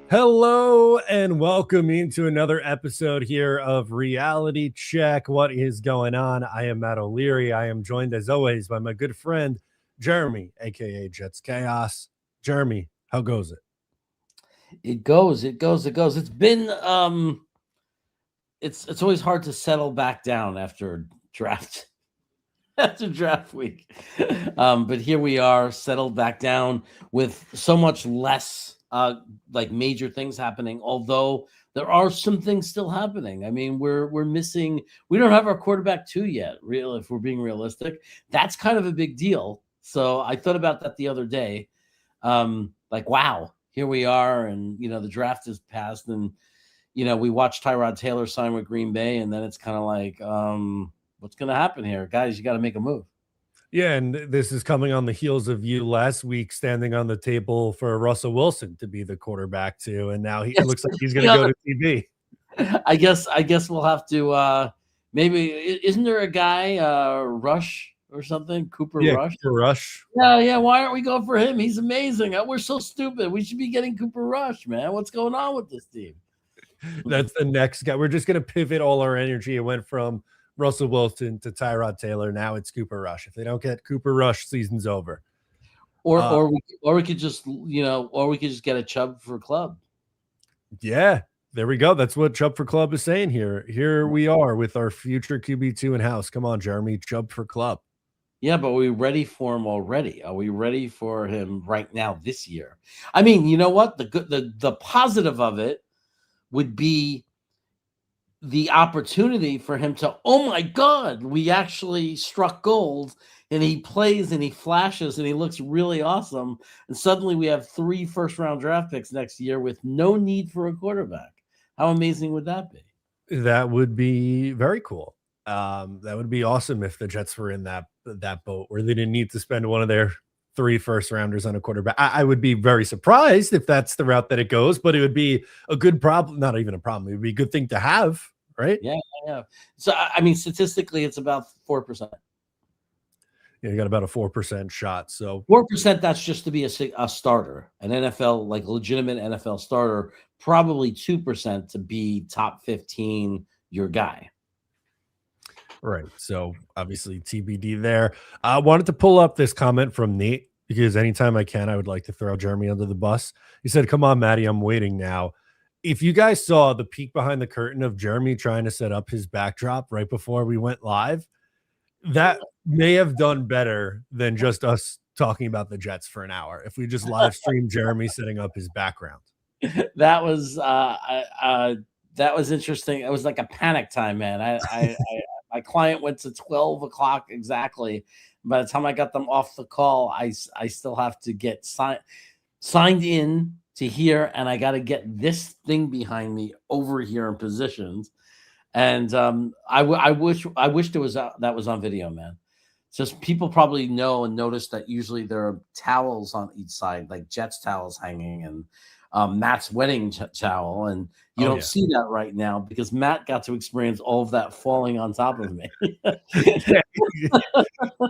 Hello and welcome into another episode here of Reality Check. What is going on? I am Matt O'Leary. I am joined as always by my good friend Jeremy, aka Jets Chaos. Jeremy, how goes it? It goes. It's been it's always hard to settle back down after draft after draft week. But here we are, settled back down with so much less like major things happening, although there are some things still happening. I mean, we're missing, we don't have our quarterback two yet, real if we're being realistic. That's kind of a big deal. So I thought about that the other day. Like, wow, here we are, and the draft is passed, and we watched Tyrod Taylor sign with Green Bay, and then it's kind of like, what's going to happen here, guys? You got to make a move. Yeah, and this is coming on the heels of you last week standing on the table for Russell Wilson to be the quarterback too, and now it Yes, looks like he's going to go to TV. I guess we'll have to maybe isn't there a guy Rush or something? Cooper Yeah, Rush. Cooper Rush. Yeah. Why aren't we going for him? He's amazing. We're so stupid. We should be getting Cooper Rush, man. What's going on with this team? That's the next guy. We're just going to pivot all our energy. It went from Russell Wilson to Tyrod Taylor. Now it's Cooper Rush. If they don't get Cooper Rush, season's over. Or we could just get a Chubb for club. Yeah, there we go. That's what Chubb for Club is saying here. Here we are with our future QB2 in house. Come on, Jeremy, Chubb for Club. Yeah, but are we ready for him already? Are we ready for him right now this year? I mean, you know what? The positive of it would be the opportunity for him to, oh my God, we actually struck gold, and he plays and he flashes and he looks really awesome. And suddenly we have 3 first-round draft picks next year with no need for a quarterback. How amazing would that be? That would be very cool. That would be awesome if the Jets were in that boat where they didn't need to spend one of their 3 first rounders on a quarterback. I would be very surprised if that's the route that it goes, but it would be a good problem. Not even a problem. It would be a good thing to have, right? Yeah. So I mean, statistically, it's about 4%. Yeah, you got about a 4% shot. So 4%. That's just to be a starter, an NFL, like legitimate NFL starter. Probably 2% to be top 15, your guy. right. So obviously TBD there. I wanted to pull up this comment from Nate because anytime I can, I would like to throw Jeremy under the bus. He said, "Come on, Maddie, I'm waiting now." If you guys saw the peek behind the curtain of Jeremy trying to set up his backdrop right before we went live, that may have done better than just us talking about the Jets for an hour. If we just live stream Jeremy setting up his background. That was that was interesting. It was like a panic time, man. My client went to 12 o'clock exactly. By the time I got them off the call, I still have to get signed in to here, and I got to get this thing behind me over here in positions. And I wish there was that was on video, man. It's just people probably know and notice that usually there are towels on each side, like Jets towels hanging, and Matt's wedding towel, and you don't see that right now because Matt got to experience all of that falling on top of me.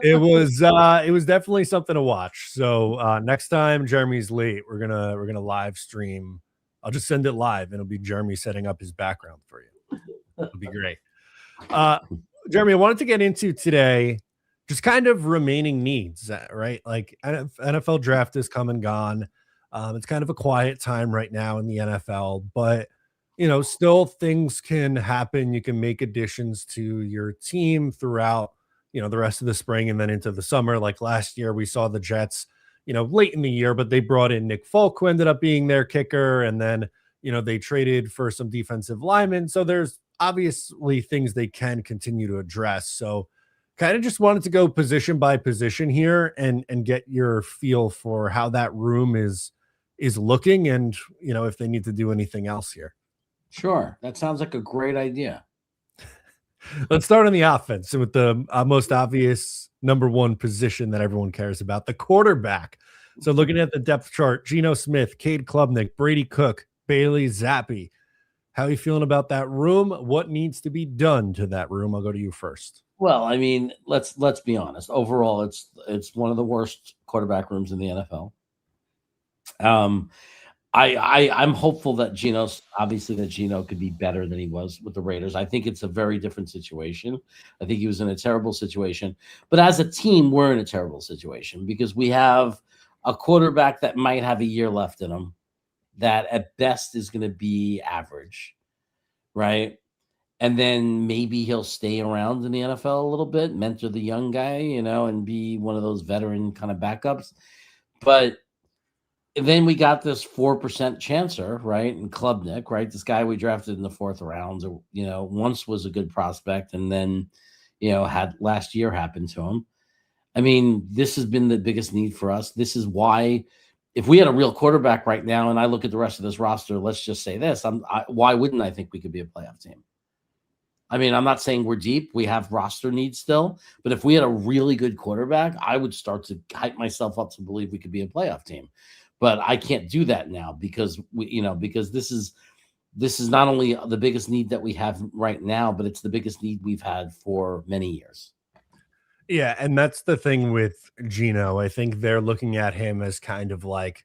It was definitely something to watch. So next time Jeremy's late, we're gonna live stream. I'll just send it live, and it'll be Jeremy setting up his background for you. It'll be great. Jeremy, I wanted to get into today just kind of remaining needs, right? Like NFL draft is come and gone. It's kind of a quiet time right now in the NFL, but still things can happen. You can make additions to your team throughout, the rest of the spring and then into the summer. Like last year, we saw the Jets, late in the year, but they brought in Nick Folk, who ended up being their kicker, and then they traded for some defensive linemen. So there's obviously things they can continue to address. So kind of just wanted to go position by position here and get your feel for how that room is looking, and if they need to do anything else here. Sure, that sounds like a great idea. Let's start on the offense with the most obvious number one position that everyone cares about, the quarterback. So looking at the depth chart, Geno Smith, Cade Klubnik, Brady Cook, Bailey Zappi. How are you feeling about that room? What needs to be done to that room? I'll go to you first. Well, I mean, let's be honest. Overall, it's one of the worst quarterback rooms in the NFL. I'm hopeful that Geno could be better than he was with the Raiders. I think it's a very different situation. I think he was in a terrible situation, but as a team, we're in a terrible situation because we have a quarterback that might have a year left in him, that at best is going to be average, right? And then maybe he'll stay around in the NFL a little bit, mentor the young guy, and be one of those veteran kind of backups. But then we got this 4% chancer, right? And Klubnik, right? This guy we drafted in the 4th round, once was a good prospect and then, had last year happen to him. I mean, this has been the biggest need for us. This is why, if we had a real quarterback right now and I look at the rest of this roster, let's just say this, why wouldn't I think we could be a playoff team? I mean, I'm not saying we're deep. We have roster needs still. But if we had a really good quarterback, I would start to hype myself up to believe we could be a playoff team. But I can't do that now because because this is not only the biggest need that we have right now, but it's the biggest need we've had for many years. Yeah, and that's the thing with Geno. I think they're looking at him as kind of like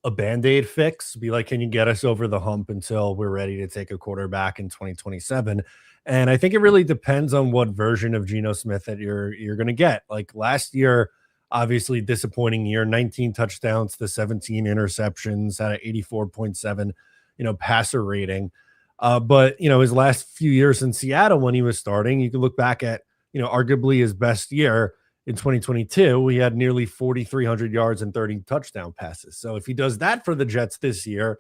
a Band-Aid fix, be like, can you get us over the hump until we're ready to take a quarterback in 2027? And I think it really depends on what version of Geno Smith that you're going to get. Like last year, obviously disappointing year, 19 touchdowns to 17 interceptions, had an 84.7, passer rating. But his last few years in Seattle when he was starting, you can look back at, arguably his best year in 2022, we had nearly 4,300 yards and 30 touchdown passes. So if he does that for the Jets this year,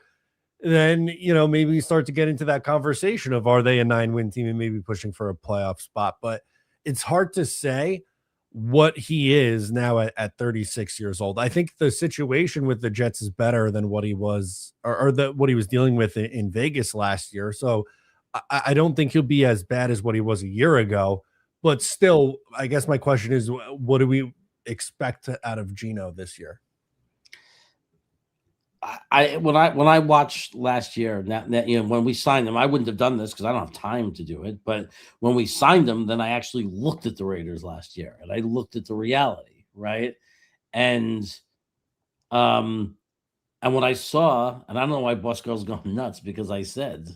then, maybe we start to get into that conversation of, are they a 9-win team and maybe pushing for a playoff spot? But it's hard to say what he is now at 36 years old. I think the situation with the Jets is better than what he was or what he was dealing with in Vegas last year. So I don't think he'll be as bad as what he was a year ago. But still, I guess my question is, what do we expect out of Geno this year? When I watched last year, when we signed him, I wouldn't have done this because I don't have time to do it. But when we signed him, then I actually looked at the Raiders last year and I looked at the reality, right? And what I saw, and I don't know why Boss Girl's going nuts because I said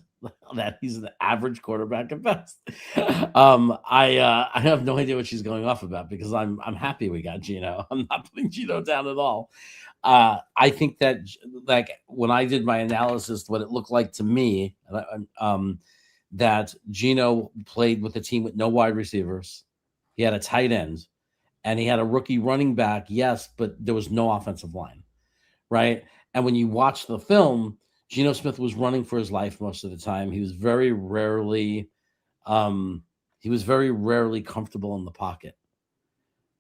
that he's an average quarterback at best. I have no idea what she's going off about because I'm happy we got Geno. I'm not putting Geno down at all. I think that, like, when I did my analysis, what it looked like to me, that Geno played with a team with no wide receivers. He had a tight end, and he had a rookie running back, yes, but there was no offensive line, right? And when you watch the film, Geno Smith was running for his life most of the time. He was very rarely comfortable in the pocket.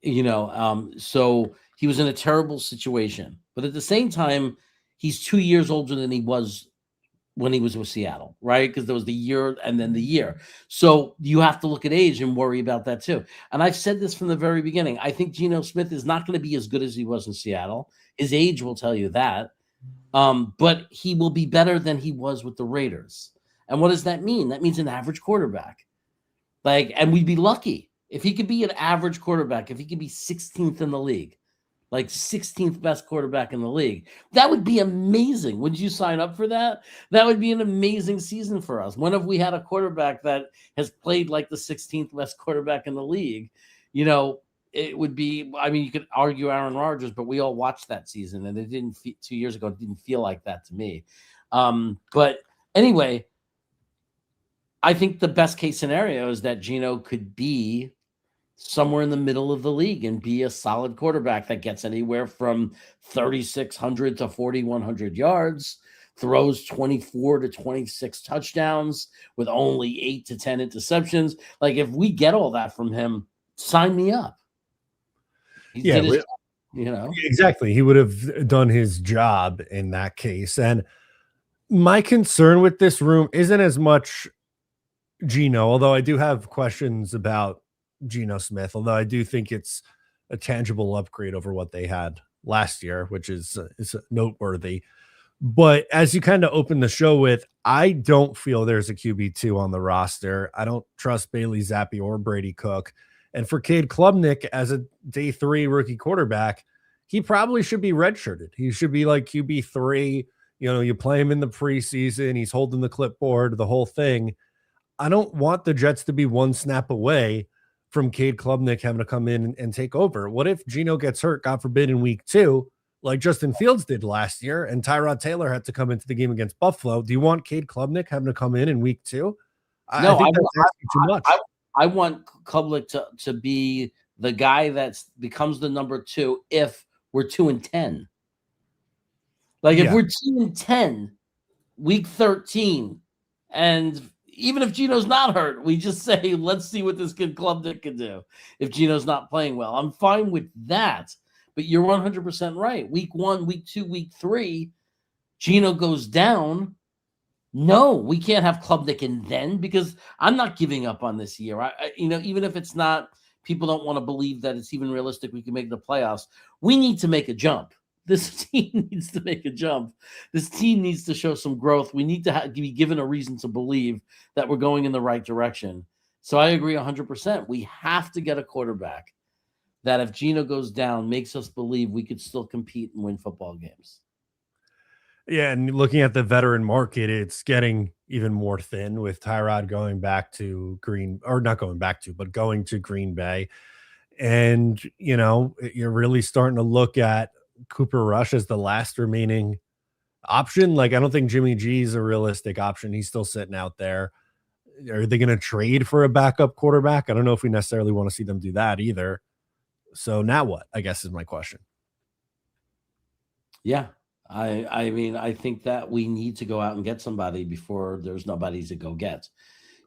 So he was in a terrible situation. But at the same time, he's 2 years older than he was when he was with Seattle, right? Because there was the year and then the year. So you have to look at age and worry about that too. And I've said this from the very beginning. I think Geno Smith is not going to be as good as he was in Seattle. His age will tell you that. But he will be better than he was with the Raiders. And what does that mean? That means an average quarterback. And we'd be lucky if he could be an average quarterback, if he could be 16th in the league, like 16th best quarterback in the league. That would be amazing. Would you sign up for that? That would be an amazing season for us. When have we had a quarterback that has played like the 16th best quarterback in the league? It would be, I mean, you could argue Aaron Rodgers, but we all watched that season and it didn't 2 years ago, it didn't feel like that to me. But anyway, I think the best case scenario is that Geno could be somewhere in the middle of the league and be a solid quarterback that gets anywhere from 3,600 to 4,100 yards, throws 24 to 26 touchdowns with only 8 to 10 interceptions. Like, if we get all that from him, sign me up. Exactly. He would have done his job in that case. And my concern with this room isn't as much Geno, although I do have questions about Geno Smith, although I do think it's a tangible upgrade over what they had last year, which is noteworthy. But as you kind of open the show with, I don't feel there's a QB2 on the roster. I don't trust Bailey Zappi or Brady Cook. And for Cade Klubnik as a day 3 rookie quarterback, he probably should be redshirted. He should be like QB3, You play him in the preseason, he's holding the clipboard, the whole thing. I don't want the Jets to be one snap away from Cade Klubnik having to come in and take over. What if Geno gets hurt, God forbid, in week 2, like Justin Fields did last year, and Tyrod Taylor had to come into the game against Buffalo? Do you want Cade Klubnik having to come in week 2? I No, think that's asking too much. I want Klubnik to be the guy that becomes the number 2 if we're 2-10. Like if we're 2-10, week 13, and even if Geno's not hurt, we just say, let's see what this kid Klubnik can do if Geno's not playing well. I'm fine with that. But you're 100% right. Week 1, week 2, week 3, Geno goes down. No, we can't have Klubnik in then, because I'm not giving up on this year. Even if it's not, people don't want to believe that it's even realistic we can make the playoffs. We need to make a jump. This team needs to make a jump. This team needs to show some growth. We need to be given a reason to believe that we're going in the right direction. So I agree 100%. We have to get a quarterback that, if Geno goes down, makes us believe we could still compete and win football games. Yeah, and looking at the veteran market, it's getting even more thin with Tyrod going to Green Bay. And, you're really starting to look at Cooper Rush as the last remaining option. Like, I don't think Jimmy G is a realistic option. He's still sitting out there. Are they going to trade for a backup quarterback? I don't know if we necessarily want to see them do that either. So now what, I guess, is my question. Yeah. I mean, I think that we need to go out and get somebody before there's nobody to go get.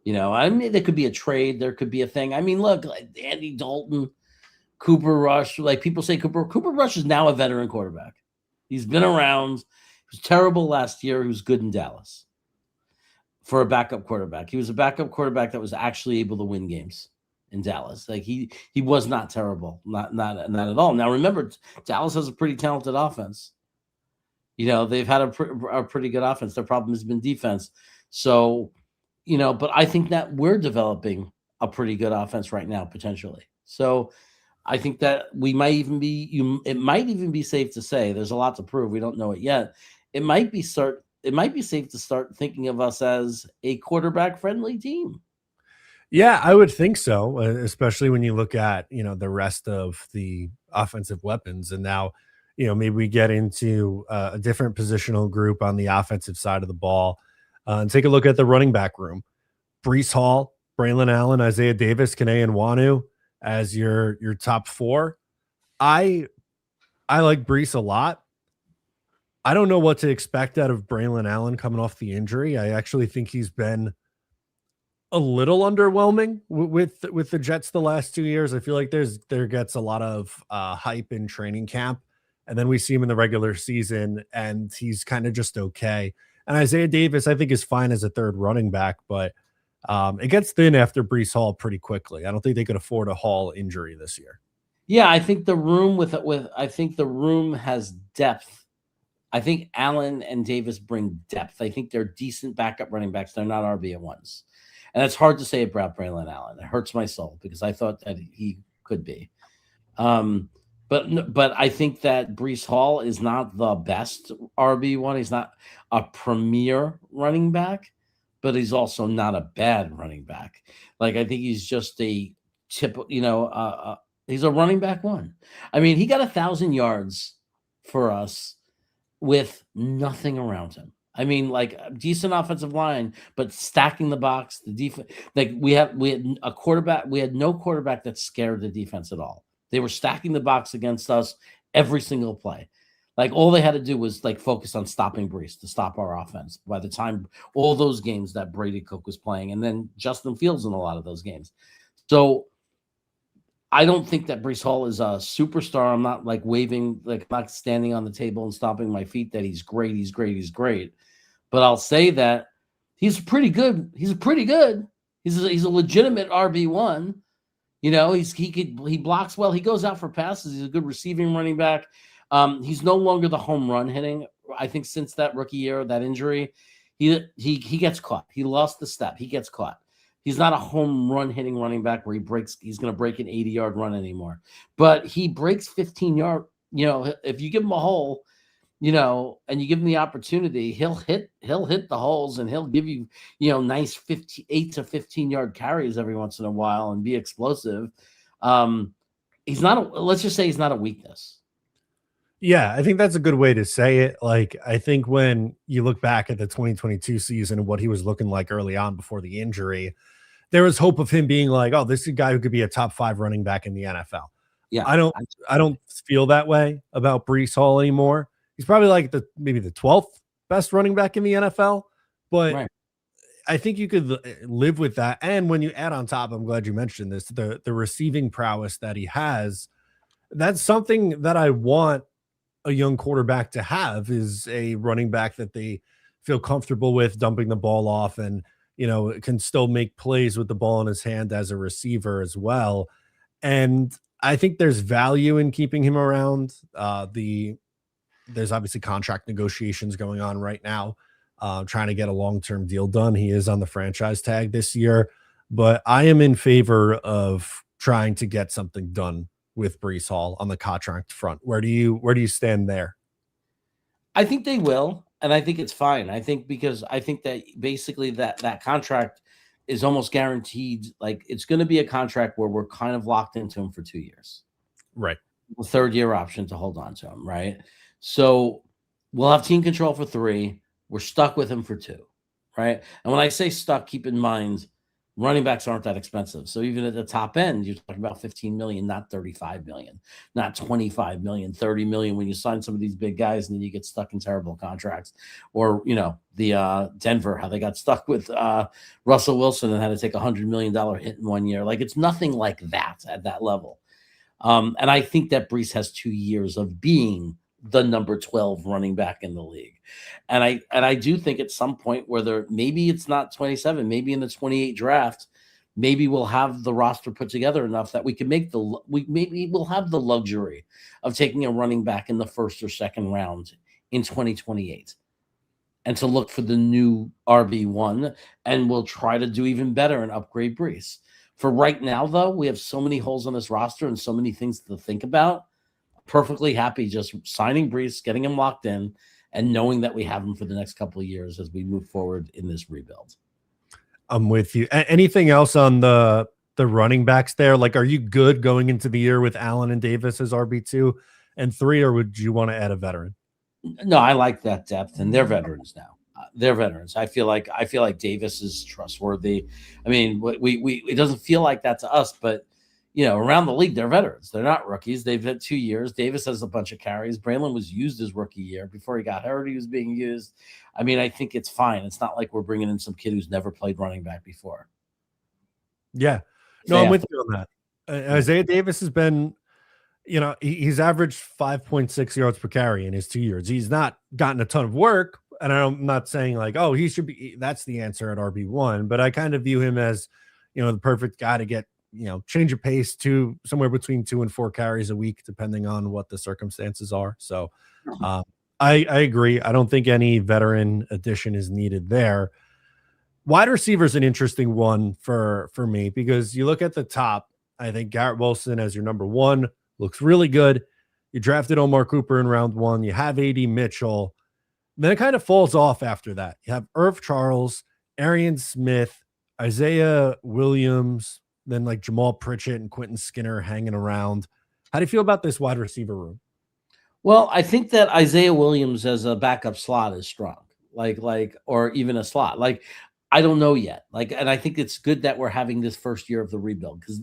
I mean, there could be a trade. There could be a thing. I mean, look, like Andy Dalton, Cooper Rush, like people say Cooper Rush is now a veteran quarterback. He's been around. He was terrible last year. He was good in Dallas for a backup quarterback. He was a backup quarterback that was actually able to win games in Dallas. Like he was not terrible, not at all. Now remember, Dallas has a pretty talented offense. They've had a pretty good offense. Their problem has been defense. So, but I think that we're developing a pretty good offense right now, potentially. So I think that it might even be safe to say, there's a lot to prove. We don't know it yet. It might be safe to start thinking of us as a quarterback friendly team. Yeah, I would think so, especially when you look at, the rest of the offensive weapons. And now, maybe we get into a different positional group on the offensive side of the ball, and take a look at the running back room. Breece Hall, Braylon Allen, Isaiah Davis, Kene Nwanu as your top 4. I like Breece a lot. I don't know what to expect out of Braylon Allen coming off the injury. I actually think he's been a little underwhelming with the Jets the last 2 years. I feel like there gets a lot of hype in training camp, and then we see him in the regular season, and he's kind of just okay. And Isaiah Davis, I think, is fine as a third running back, but it gets thin after Breece Hall pretty quickly. I don't think they could afford a Hall injury this year. Yeah, I think the room has depth. I think Allen and Davis bring depth. I think they're decent backup running backs. They're not RB1s. And it's hard to say about Braylon Allen. It hurts my soul because I thought that he could be. But I think that Breece Hall is not the best RB1. He's not a premier running back, but he's also not a bad running back. Like, I think he's just a he's a running back 1. I mean, he got 1,000 yards for us with nothing around him. I mean, like, a decent offensive line, but stacking the box, the defense. Like, we had a quarterback. We had no quarterback that scared the defense at all. They were stacking the box against us every single play. Like, all they had to do was like focus on stopping Breece to stop our offense. By the time all those games that Brady Cook was playing, and then Justin Fields in a lot of those games. So I don't think that Breece Hall is a superstar. I'm not like waving, like, I'm not standing on the table and stomping my feet that he's great. He's great. He's great. But I'll say that he's pretty good. He's pretty good. He's a legitimate RB1. He blocks well. He goes out for passes. He's a good receiving running back. He's no longer the home run hitting. I think since that rookie year, that injury, he gets caught. He lost the step. He gets caught. He's not a home run hitting running back where he's going to break an 80-yard run anymore. But he breaks 15-yard. If you give him a hole, and you give him the opportunity, he'll hit the holes, and he'll give you, nice 8 to 15-yard carries every once in a while and be explosive. He's not let's just say he's not a weakness. Yeah, I think that's a good way to say it. Like, I think when you look back at the 2022 season and what he was looking like early on before the injury, there was hope of him being like, "Oh, this is a guy who could be a top 5 running back in the NFL." Yeah. I don't I don't feel that way about Breece Hall anymore. He's probably like maybe the 12th best running back in the NFL, but Right. I think you could live with that. And when you add on top, I'm glad you mentioned this, the receiving prowess that he has, that's something that I want a young quarterback to have, is a running back that they feel comfortable with dumping the ball off, and can still make plays with the ball in his hand as a receiver as well. And I think there's value in keeping him around. There's obviously contract negotiations going on right now, trying to get a long-term deal done. He is on the franchise tag this year, but I am in favor of trying to get something done with Breece Hall on the contract front. Where do you stand there? I think they will, and I think it's fine. Because I think that basically that contract is almost guaranteed. Like, it's going to be a contract where we're kind of locked into him for 2 years. Right. A third-year option to hold on to him, right? So we'll have team control for 3. We're stuck with him for 2, right? And when I say stuck, keep in mind running backs aren't that expensive. So even at the top end, you're talking about 15 million, not 35 million, not 25 million, 30 million when you sign some of these big guys and then you get stuck in terrible contracts. Or, the Denver, how they got stuck with Russell Wilson and had to take $100 million hit in 1 year. Like, it's nothing like that at that level. And I think that Breece has 2 years of being the number 12 running back in the league. And I do think at some point, whether maybe it's not 27, maybe in the 28 draft, maybe we'll have the roster put together enough that we can maybe we'll have the luxury of taking a running back in the first or second round in 2028 and to look for the new RB1, and we'll try to do even better and upgrade Breece. For right now, though, we have so many holes on this roster and so many things to think about. Perfectly happy just signing Breece, getting him locked in, and knowing that we have him for the next couple of years as we move forward in this rebuild. I'm with you. Anything else on the running backs there? Like, are you good going into the year with Allen and Davis as RB2 and 3, or would you want to add a veteran? No, I like that depth, and they're veterans now. They're veterans. I feel like Davis is trustworthy. I mean, we it doesn't feel like that to us, but around the league, they're veterans. They're not rookies. They've had 2 years. Davis has a bunch of carries. Braylon was used his rookie year. Before he got hurt, he was being used. I mean, I think it's fine. It's not like we're bringing in some kid who's never played running back before. Yeah. No, I'm with you on that. Isaiah Davis has been, he's averaged 5.6 yards per carry in his 2 years. He's not gotten a ton of work, and I'm not saying like, oh, he should be, that's the answer at RB1, but I kind of view him as, the perfect guy to get, change of pace to somewhere between 2 and 4 carries a week, depending on what the circumstances are. So I agree. I don't think any veteran addition is needed there. Wide receiver is an interesting one for me, because you look at the top. I think Garrett Wilson as your number 1 looks really good. You drafted Omar Cooper in round 1. You have AD Mitchell. Then it kind of falls off after that. You have Irv Charles, Arian Smith, Isaiah Williams, then like Jamal Pritchett and Quentin Skinner hanging around. How do you feel about this wide receiver room? Well, I think that Isaiah Williams as a backup slot is strong, or even a slot. Like, I don't know yet. Like, and I think it's good that we're having this first year of the rebuild, because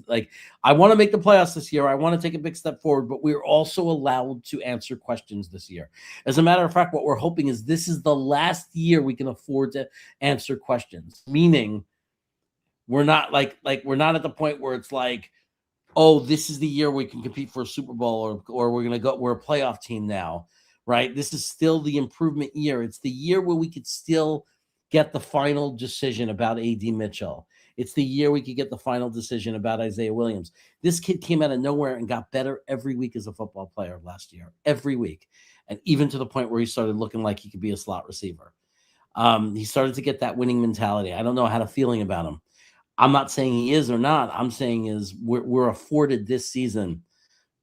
I want to make the playoffs this year. I want to take a big step forward, but we're also allowed to answer questions this year. As a matter of fact, what we're hoping is this is the last year we can afford to answer questions, meaning we're not we're not at the point where it's like, oh, this is the year we can compete for a Super Bowl, or we're a playoff team now, right? This is still the improvement year. It's the year where we could still get the final decision about AD Mitchell. It's the year we could get the final decision about Isaiah Williams. This kid came out of nowhere and got better every week as a football player last year, every week. And even to the point where he started looking like he could be a slot receiver. He started to get that winning mentality. I don't know, I had a feeling about him. I'm not saying he is or not. I'm saying is we're afforded this season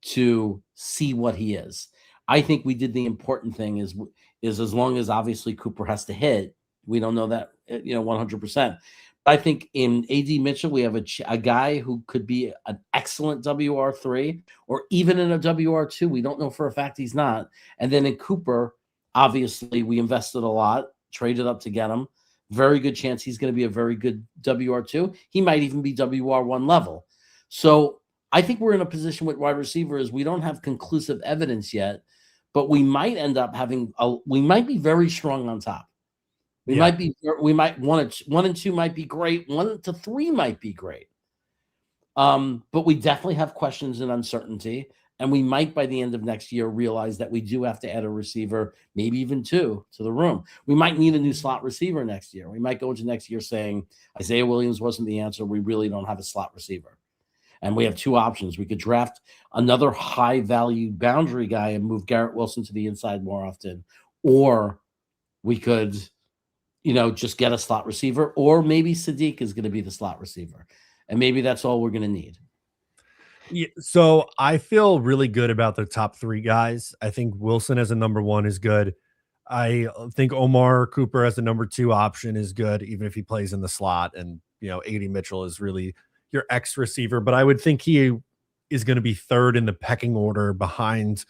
to see what he is. I think we did the important thing is as long as obviously Cooper has to hit, we don't know that 100%. I think in AD Mitchell, we have a guy who could be an excellent WR3 or even in a WR2. We don't know for a fact he's not. And then in Cooper, obviously, we invested a lot, traded up to get him. Very good chance he's going to be a very good WR2. He might even be WR1 level. So I think we're in a position with wide receivers. We don't have conclusive evidence yet, but we might end up we might be very strong on top. We might one and two might be great. 1 to 3 might be great. But we definitely have questions and uncertainty. And we might by the end of next year realize that we do have to add a receiver, maybe even 2 to the room. We might need a new slot receiver next year. We might go into next year saying Isaiah Williams wasn't the answer. We really don't have a slot receiver. And we have 2 options. We could draft another high-value boundary guy and move Garrett Wilson to the inside more often. Or we could just get a slot receiver, or maybe Sadiq is going to be the slot receiver. And maybe that's all we're going to need. Yeah, so I feel really good about the top 3 guys. I think Wilson as a number 1 is good. I think Omar Cooper as a number 2 option is good, even if he plays in the slot. And, AD Mitchell is really your X receiver, but I would think he is going to be 3rd in the pecking order behind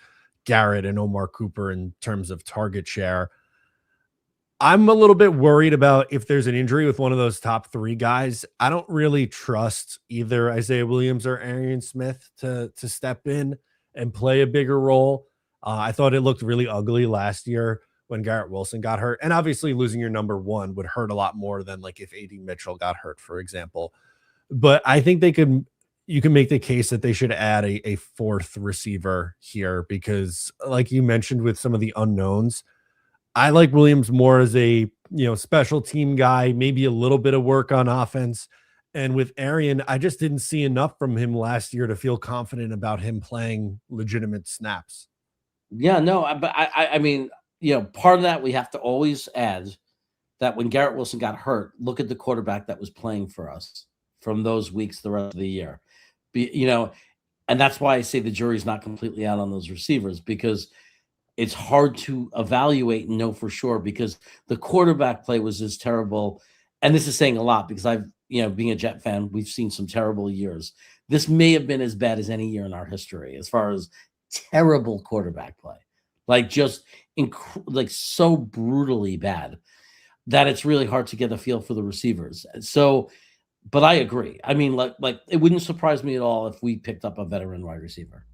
Garrett and Omar Cooper in terms of target share. I'm a little bit worried about if there's an injury with one of those top 3 guys. I don't really trust either Isaiah Williams or Arian Smith to step in and play a bigger role. I thought it looked really ugly last year when Garrett Wilson got hurt. And obviously losing your number 1 would hurt a lot more than like if AD Mitchell got hurt, for example. But I think you can make the case that they should add a 4th receiver here because like you mentioned with some of the unknowns, I like Williams more as a, special team guy, maybe a little bit of work on offense. And with Arian, I just didn't see enough from him last year to feel confident about him playing legitimate snaps. Yeah, no, but I mean, part of that we have to always add that when Garrett Wilson got hurt, look at the quarterback that was playing for us from those weeks the rest of the year. And that's why I say the jury's not completely out on those receivers because it's hard to evaluate and know for sure because the quarterback play was as terrible. And this is saying a lot because I've, being a Jet fan, we've seen some terrible years. This may have been as bad as any year in our history as far as terrible quarterback play, like just like so brutally bad that it's really hard to get a feel for the receivers. So, but I agree. I mean, like it wouldn't surprise me at all if we picked up a veteran wide receiver,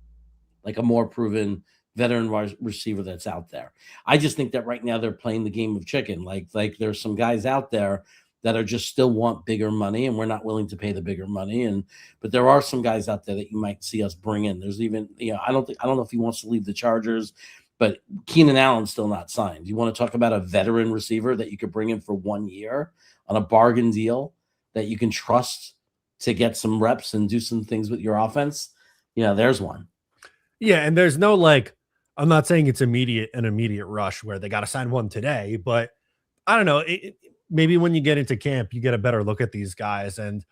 like a more proven veteran wide receiver that's out there. I just think that right now they're playing the game of chicken. Like there's some guys out there that are just still want bigger money and we're not willing to pay the bigger money. But there are some guys out there that you might see us bring in. There's even, I don't know if he wants to leave the Chargers, but Keenan Allen's still not signed. You want to talk about a veteran receiver that you could bring in for 1 year on a bargain deal that you can trust to get some reps and do some things with your offense? There's one. Yeah. And there's no I'm not saying it's an immediate rush where they got to sign one today, but I don't know. Maybe when you get into camp, you get a better look at these guys. And,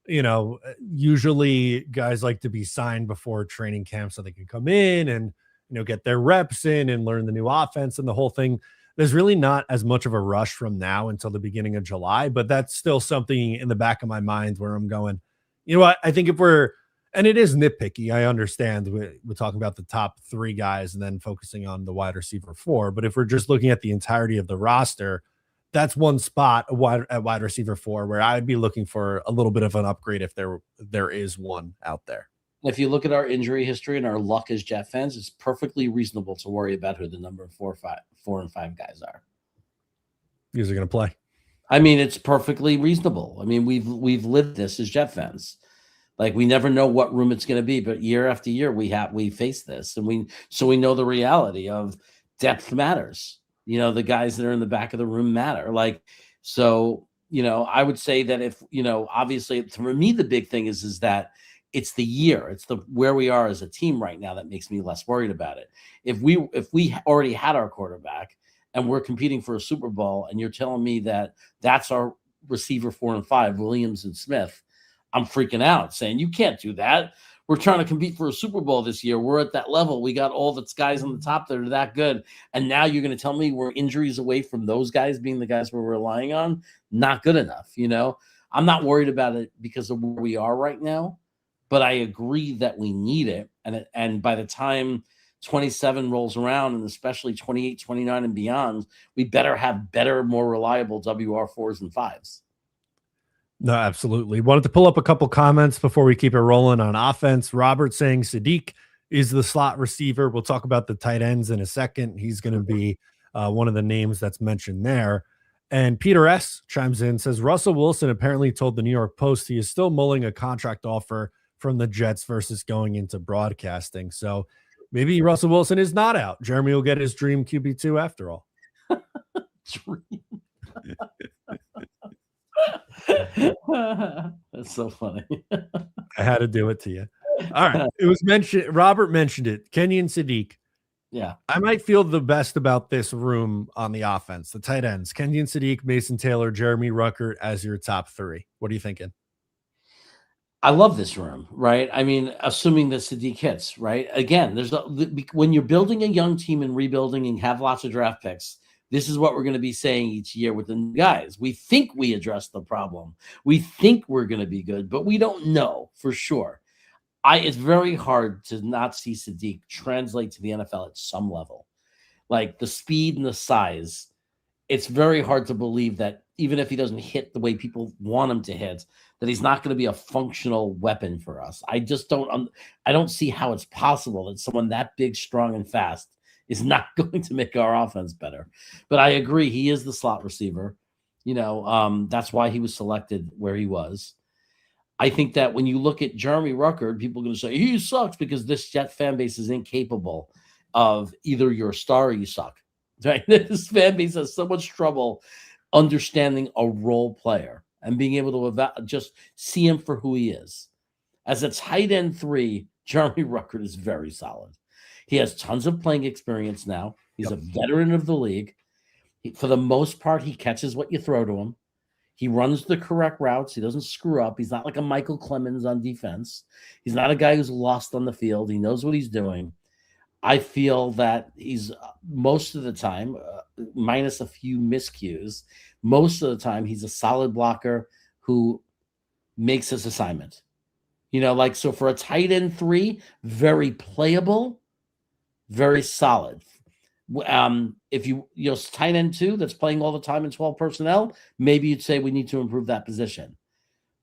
usually guys like to be signed before training camp so they can come in and, get their reps in and learn the new offense and the whole thing. There's really not as much of a rush from now until the beginning of July, but that's still something in the back of my mind where I'm going, what, I think and it is nitpicky. I understand we're talking about the top 3 guys and then focusing on the wide receiver 4. But if we're just looking at the entirety of the roster, that's one spot at wide receiver 4 where I'd be looking for a little bit of an upgrade if there is one out there. If you look at our injury history and our luck as Jet fans, it's perfectly reasonable to worry about who the number 4 and 5 guys are. These are going to play. I mean, it's perfectly reasonable. I mean, we've lived this as Jet fans. Like we never know what room it's going to be, but year after year we face this, and we know the reality of depth matters. The guys that are in the back of the room matter. I would say that if obviously for me the big thing is that it's the year, it's the where we are as a team right now that makes me less worried about it. If we already had our quarterback and we're competing for a Super Bowl, and you're telling me that that's our receiver 4 and 5, Williams and Smith, I'm freaking out saying you can't do that. we're trying to compete for a Super Bowl this year. We're at that level. We got all the guys on the top that are that good. And now you're going to tell me we're injuries away from those guys being the guys we're relying on? Not good enough, you know? I'm not worried about it because of where we are right now, but I agree that we need it. And by the time 27 rolls around, and especially 28, 29 and beyond, we better have better, more reliable WR4s and 5s. No, absolutely. Wanted to pull up a couple comments before we keep it rolling on offense. Robert saying Sadiq is the slot receiver. We'll talk about the tight ends in a second. He's going to be one of the names that's mentioned there. And Peter S. chimes in, says Russell Wilson apparently told the New York Post he is still mulling a contract offer from the Jets versus going into broadcasting. So maybe Russell Wilson is not out. Jeremy will get his dream QB2 after all. Dream. That's so funny. I had to do it to you. All right. It was mentioned. Robert mentioned it. Kenyon Sadiq. Yeah. I might feel the best about this room on the offense, the tight ends. Kenyon Sadiq, Mason Taylor, Jeremy Ruckert as your top three. What are you thinking? I love this room, right? I mean, assuming that Sadiq hits, right? Again, when you're building a young team and rebuilding and have lots of draft picks, this is what we're going to be saying each year with the guys. We think we addressed the problem. We think we're going to be good, but we don't know for sure. It's very hard to not see Sadiq translate to the NFL at some level. Like the speed and the size, it's very hard to believe that even if he doesn't hit the way people want him to hit, that he's not going to be a functional weapon for us. I just I don't see how it's possible that someone that big, strong, and fast is not going to make our offense better. But I agree, he is the slot receiver. You know, that's why he was selected where he was. I think that when you look at Jeremy Ruckert, people are going to say he sucks because this Jet fan base is incapable of either you're a star or you suck. Right? This fan base has so much trouble understanding a role player and being able to just see him for who he is. As a tight end 3, Jeremy Ruckert is very solid. He has tons of playing experience now. He's a veteran of the league. For the most part, he catches what you throw to him. He runs the correct routes. He doesn't screw up. He's not like a Michael Clemens on defense. He's not a guy who's lost on the field. He knows what he's doing. I feel that he's most of the time, minus a few miscues, most of the time he's a solid blocker who makes his assignment. You know, like, so for a tight end 3, very playable, very solid. If you're tight end 2 that's playing all the time in 12 personnel, maybe you'd say we need to improve that position.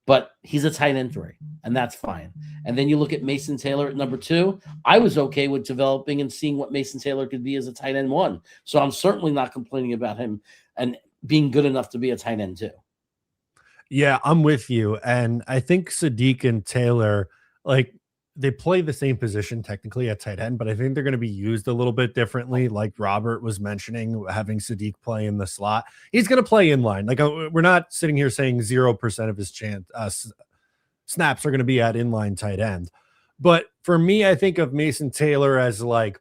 But he's a tight end 3, and that's fine. And then you look at Mason Taylor at number 2. I was okay with developing and seeing what Mason Taylor could be as a tight end 1. So I'm certainly not complaining about him and being good enough to be a tight end 2. Yeah, I'm with you. And I think Sadiq and Taylor, like, they play the same position technically at tight end, but I think they're going to be used a little bit differently. Like Robert was mentioning, having Sadiq play in the slot, he's going to play in line. Like, we're not sitting here saying 0% of his snaps are going to be at inline tight end. But for me, I think of Mason Taylor as like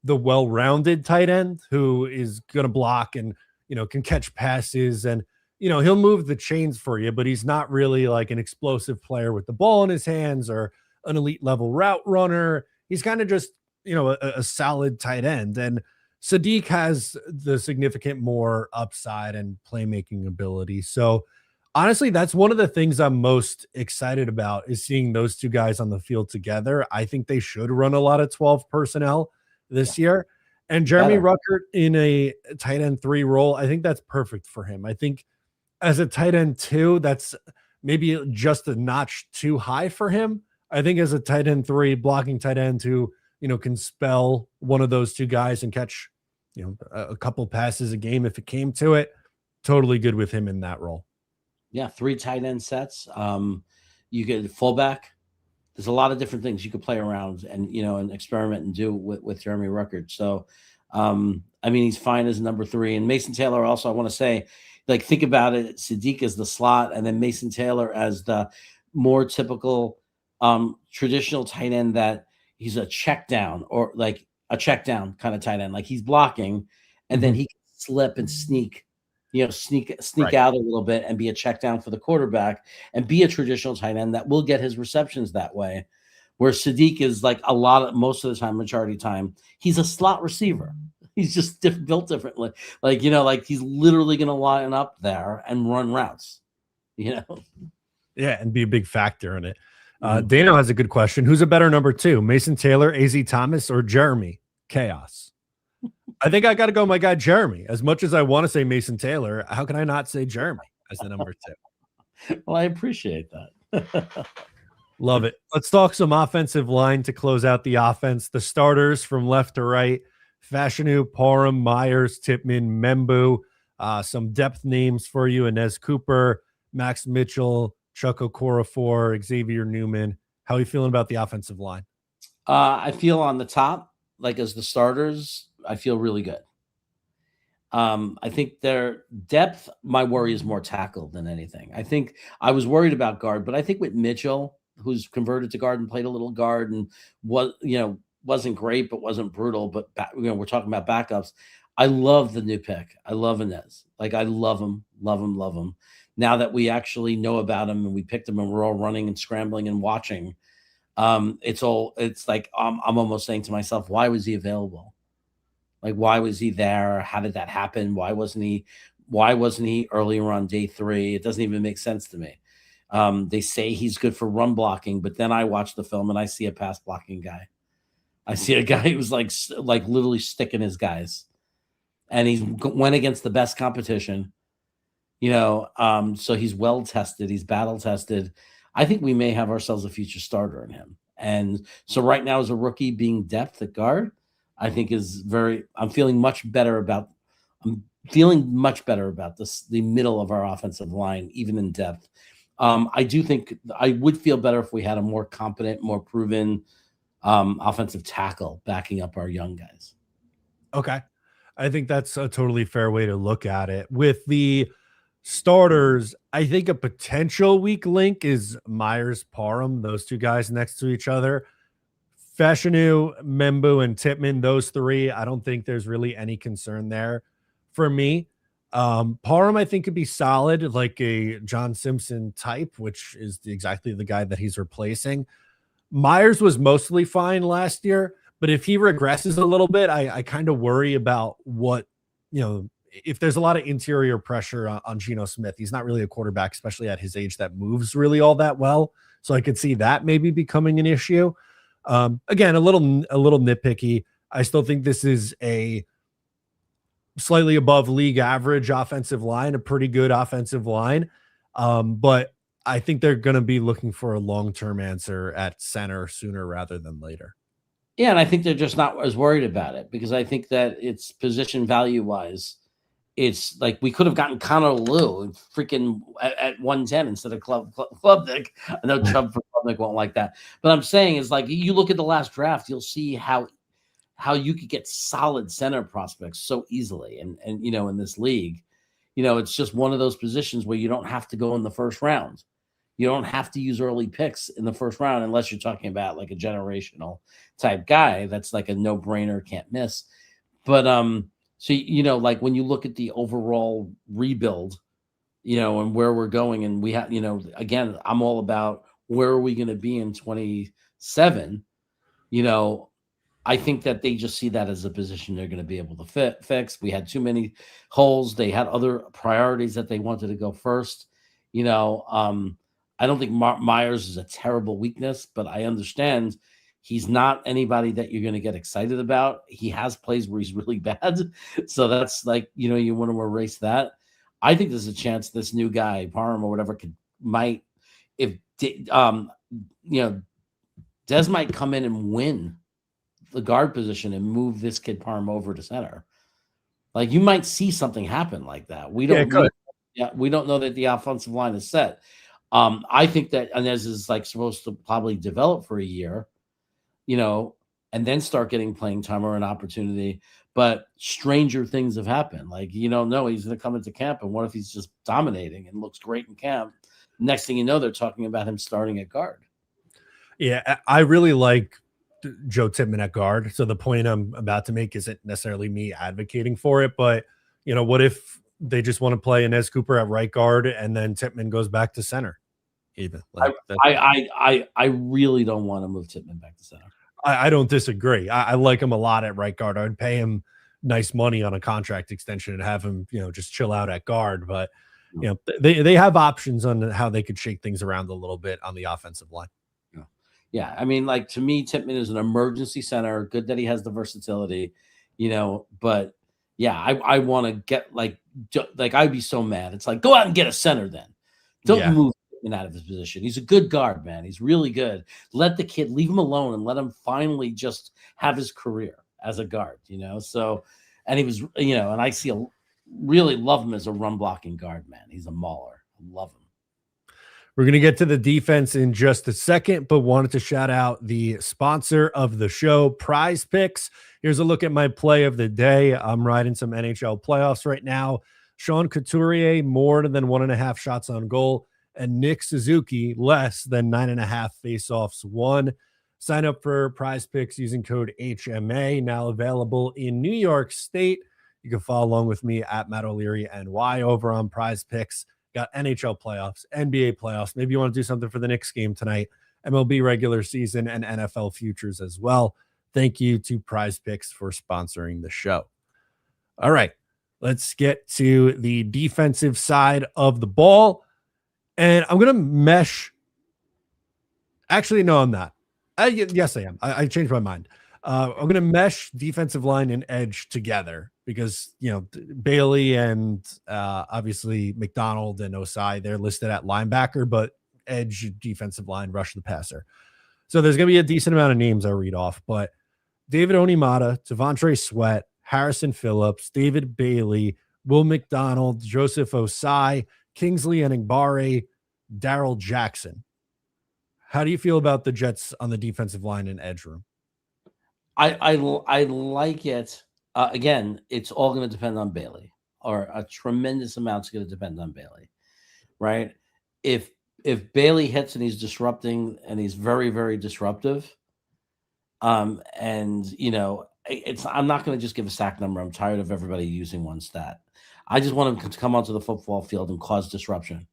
the well-rounded tight end who is going to block and, you know, can catch passes and, you know, he'll move the chains for you, but he's not really like an explosive player with the ball in his hands or an elite level route runner. He's kind of just, you know, a solid tight end. And Sadiq has the significant more upside and playmaking ability. So honestly, that's one of the things I'm most excited about is seeing those two guys on the field together. I think they should run a lot of 12 personnel this year. And Jeremy Ruckert in a tight end 3 role, I think that's perfect for him. I think as a tight end 2, that's maybe just a notch too high for him. I think as a tight end 3, blocking tight end who, you know, can spell one of those two guys and catch, you know, a couple passes a game if it came to it, totally good with him in that role. Yeah, 3 tight end sets. You get fullback. There's a lot of different things you could play around and, you know, and experiment and do with Jeremy Ruckert. So, I mean, he's fine as number 3. And Mason Taylor also, I want to say, like, think about it. Sadiq as the slot and then Mason Taylor as the more typical traditional tight end that he's a check down or like a check down kind of tight end. Like he's blocking and then he can slip and sneak, you know, sneak right out a little bit and be a check down for the quarterback and be a traditional tight end that will get his receptions that way. where Sadiq is like most of the time, majority time, he's a slot receiver. He's just built differently. Like, like he's literally going to line up there and run routes, Yeah, and be a big factor in it. Dano has a good question. Who's a better number 2, Mason Taylor, AZ Thomas, or Jeremy Chaos? I think I got to go my guy, Jeremy. As much as I want to say Mason Taylor, how can I not say Jeremy as the number 2? Well, I appreciate that. Love it. Let's talk some offensive line to close out the offense. The starters from left to right: Fashanu, Parham, Myers, Tippmann, Membu. Some depth names for you: Inez Cooper, Max Mitchell, Chuck Okorafor, Xavier Newman. How are you feeling about the offensive line? I feel on the top, like as the starters, I feel really good. I think their depth, my worry is more tackle than anything. I think I was worried about guard, but I think with Mitchell, who's converted to guard and played a little guard and wasn't great, but wasn't brutal. But we're talking about backups. I love the new pick. I love Inez. Like, I love him. Now that we actually know about him and we picked him and we're all running and scrambling and watching, it's like I'm almost saying to myself, why was he available? Like, why was he there? How did that happen? Why wasn't he earlier on day 3? It doesn't even make sense to me. They say he's good for run blocking, but then I watch the film and I see a pass blocking guy. I see a guy who's like literally sticking his guys, and he went against the best competition, so he's well tested. He's battle tested. I think we may have ourselves a future starter in him. And so right now, as a rookie, being depth at guard, I think I'm feeling much better about this, the middle of our offensive line, even in depth. I do think I would feel better if we had a more competent, more proven offensive tackle backing up our young guys. Okay. I think that's a totally fair way to look at it. With the starters, I think a potential weak link is Myers, Parham, those 2 guys next to each other. Fashanu, Membu, and Tippmann, those 3, I don't think there's really any concern there for me. Parham, I think, could be solid, like a John Simpson type, which is exactly the guy that he's replacing. Myers was mostly fine last year, but if he regresses a little bit, I kind of worry about if there's a lot of interior pressure on Geno Smith. He's not really a quarterback, especially at his age, that moves really all that well. So I could see that maybe becoming an issue. Again, a little nitpicky. I still think this is a slightly above league average offensive line, a pretty good offensive line. But I think they're going to be looking for a long-term answer at center sooner rather than later. Yeah, and I think they're just not as worried about it because I think that it's position value-wise. It's like we could have gotten Connor Liu freaking at 110 instead of Klubnik. I know Chubb for Klubnik won't like that. But I'm saying is, like, you look at the last draft, you'll see how you could get solid center prospects so easily. And in this league, it's just one of those positions where you don't have to go in the first round. You don't have to use early picks in the first round unless you're talking about like a generational type guy. That's like a no-brainer, can't miss. But so, like when you look at the overall rebuild, and where we're going, and we have, again, I'm all about where are we going to be in 27, I think that they just see that as a position they're going to be able to fix. We had too many holes. They had other priorities that they wanted to go first. I don't think Myers is a terrible weakness, but I understand he's not anybody that you're going to get excited about. He has plays where he's really bad. So that's like, you want to erase that. I think there's a chance this new guy, Parham or whatever, Des might come in and win the guard position and move this kid Parham over to center. Like, you might see something happen like that. We don't know that the offensive line is set. I think that Inez is like supposed to probably develop for a year, and then start getting playing time or an opportunity. But stranger things have happened. Like, you don't know, he's going to come into camp, and what if he's just dominating and looks great in camp? Next thing you know, they're talking about him starting at guard. Yeah, I really like Joe Tippmann at guard. So the point I'm about to make isn't necessarily me advocating for it, but what if they just want to play Inez Cooper at right guard and then Tippmann goes back to center? even. Like that. I really don't want to move Tippmann back to center. I don't disagree. I like him a lot at right guard. I'd pay him nice money on a contract extension and have him, just chill out at guard. But they have options on how they could shake things around a little bit on the offensive line. Yeah, I mean, like, to me, Tippmann is an emergency center. Good that he has the versatility, but yeah, I want to get like I'd be so mad. It's like, go out and get a center then. Don't move Tippmann out of his position. He's a good guard, man. He's really good. Let the kid, leave him alone and let him finally just have his career as a guard, So, and he was, and I really love him as a run blocking guard, man. He's a mauler. I love him. We're going to get to the defense in just a second, but wanted to shout out the sponsor of the show, Prize Picks. Here's a look at my play of the day. I'm riding some NHL playoffs right now. Sean Couturier, more than 1.5 shots on goal, and Nick Suzuki, less than 9.5 faceoffs won. Sign up for Prize Picks using code HMA, now available in New York State. You can follow along with me at Matt O'Leary NY over on Prize Picks. Got NHL playoffs, NBA playoffs. Maybe you want to do something for the Knicks game tonight, MLB regular season, and NFL futures as well. Thank you to Prize Picks for sponsoring the show. All right, let's get to the defensive side of the ball. And I'm going to mesh. Actually, no, I'm not. Yes, I am. I changed my mind. I'm going to mesh defensive line and edge together because, Bailey and obviously McDonald and Osai, they're listed at linebacker, but edge, defensive line, rush the passer. So there's going to be a decent amount of names I'll read off, but David Onimata, Devontre Sweat, Harrison Phillips, David Bailey, Will McDonald, Joseph Osai, Kingsley Enagbare, Darrell Jackson. How do you feel about the Jets on the defensive line and edge room? I like it. Again, it's all going to depend on Bailey, or a tremendous amount's going to depend on Bailey, right? If Bailey hits and he's disrupting and he's very, very disruptive, and I'm not going to just give a sack number. I'm tired of everybody using one stat. I just want him to come onto the football field and cause disruption,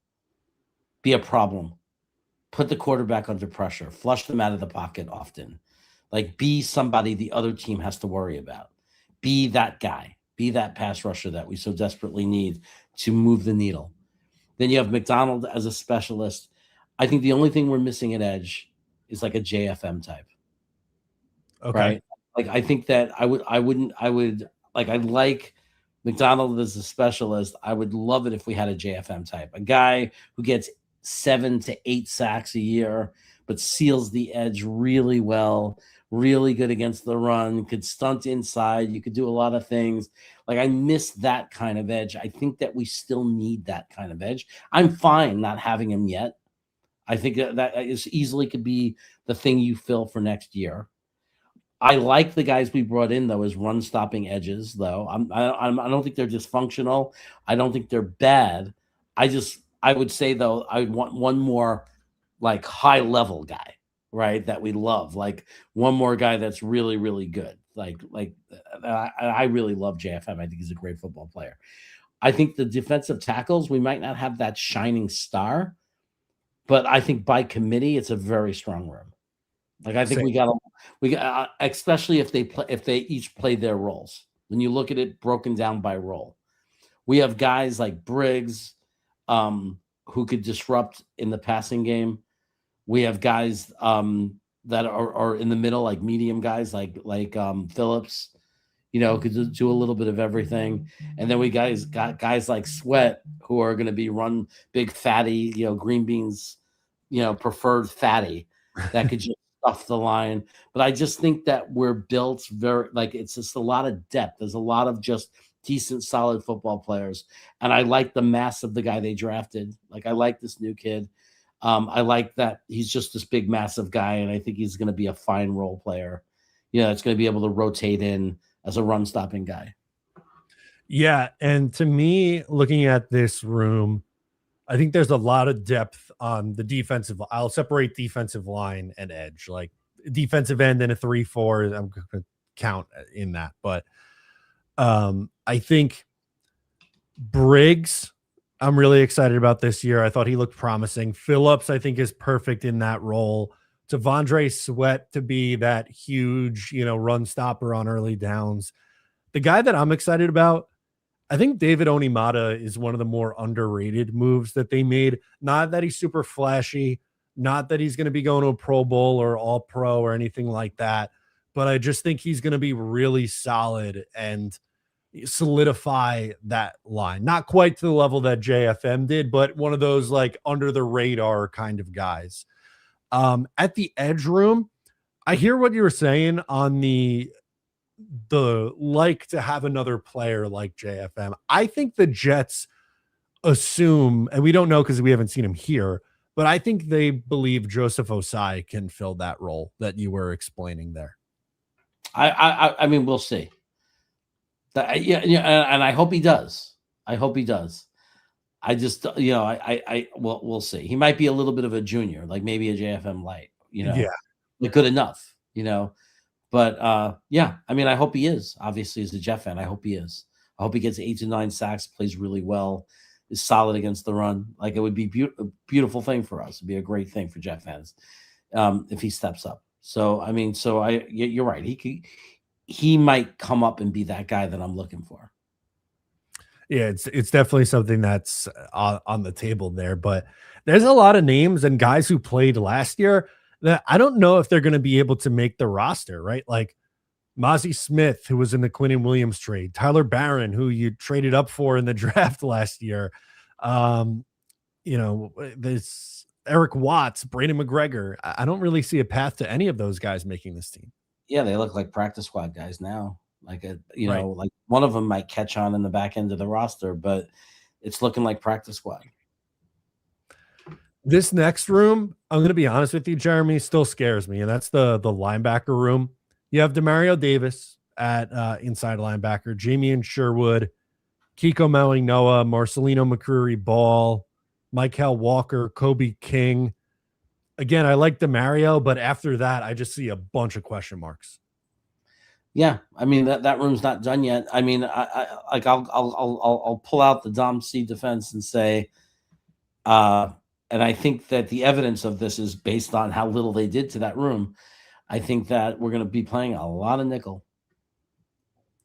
be a problem, put the quarterback under pressure, flush them out of the pocket often. Like, be somebody the other team has to worry about. Be that guy. Be that pass rusher that we so desperately need to move the needle. Then you have McDonald as a specialist. I think the only thing we're missing at edge is like a JFM type. Okay. Right? Like, I think that I like McDonald as a specialist. I would love it if we had a JFM type. A guy who gets 7 to 8 sacks a year, but seals the edge really well. Really good against the run, could stunt inside. You could do a lot of things. Like, I miss that kind of edge. I think that we still need that kind of edge. I'm fine not having him yet. I think that is easily could be the thing you fill for next year. I like the guys we brought in, though, as run-stopping edges, though. I don't think they're dysfunctional. I don't think they're bad. I would say, though, I would want one more, like, high-level guy. Right, that we love, like one more guy that's really, really good. Like I really love JFM. I think he's a great football player. I think the defensive tackles, we might not have that shining star, but I think by committee, it's a very strong room. Like, I think we got especially if they each play their roles. When you look at it broken down by role, we have guys like Briggs, who could disrupt in the passing game. We have guys that are in the middle, like medium guys, like Phillips, could do a little bit of everything. And then we got guys like Sweat, who are going to be run big, fatty, green beans, preferred fatty, that could just stuff the line. But I just think that we're built it's just a lot of depth. There's a lot of just decent, solid football players. And I like the mass of the guy they drafted. Like, I like this new kid. I like that he's just this big, massive guy, and I think he's going to be a fine role player. It's going to be able to rotate in as a run-stopping guy. Yeah, and to me, looking at this room, I think there's a lot of depth on the defensive. I'll separate defensive line and edge, like defensive end and a 3-4. I'm going to count in that, but I think Briggs I'm really excited about this year. I thought he looked promising. Phillips, I think, is perfect in that role. Devondre Sweat to be that huge, run stopper on early downs. The guy that I'm excited about, I think David Onimata is one of the more underrated moves that they made. Not that he's super flashy, not that he's going to be going to a Pro Bowl or All Pro or anything like that, but I just think he's going to be really solid and solidify that line. Not quite to the level that JFM did, but one of those like under the radar kind of guys. At the edge room, I hear what you were saying on the like to have another player like JFM. I think the Jets assume, and we don't know because we haven't seen him here, but I think they believe Joseph Osai can fill that role that you were explaining there. I mean, we'll see. Yeah, and I hope he does. I hope he does. I just, we'll see. He might be a little bit of a junior, like maybe a JFM light, Yeah. but good enough, But yeah, I mean, I hope he is. Obviously, as a Jet fan, I hope he is. I hope he gets 8 to 9 sacks, plays really well, is solid against the run. Like it would be a beautiful thing for us. It'd be a great thing for Jet fans if he steps up. So I mean, you're right. He might come up and be that guy that I'm looking for. Yeah, it's definitely something that's on the table there, but there's a lot of names and guys who played last year that I don't know if they're going to be able to make the roster, right? Like Mozzie Smith, who was in the Quinnen Williams trade, Tyler Barron, who you traded up for in the draft last year. This Eric Watts, Braden McGregor. I don't really see a path to any of those guys making this team. Yeah, they look like practice squad guys now. Like Right. like one of them might catch on in the back end of the roster, but it's looking like practice squad. This next room, I'm going to be honest with you, Jeremy, still scares me, and that's the linebacker room. You have Demario Davis at inside linebacker, Jamie and Sherwood, Kiko Noah, Marcelino McCreary Ball, Michael Walker, Kobe King. Again, I like Demario, but after that, I just see a bunch of question marks. Yeah, I mean that room's not done yet. I mean, I'll pull out the Dom C defense and say, and I think that the evidence of this is based on how little they did to that room. I think that we're going to be playing a lot of nickel.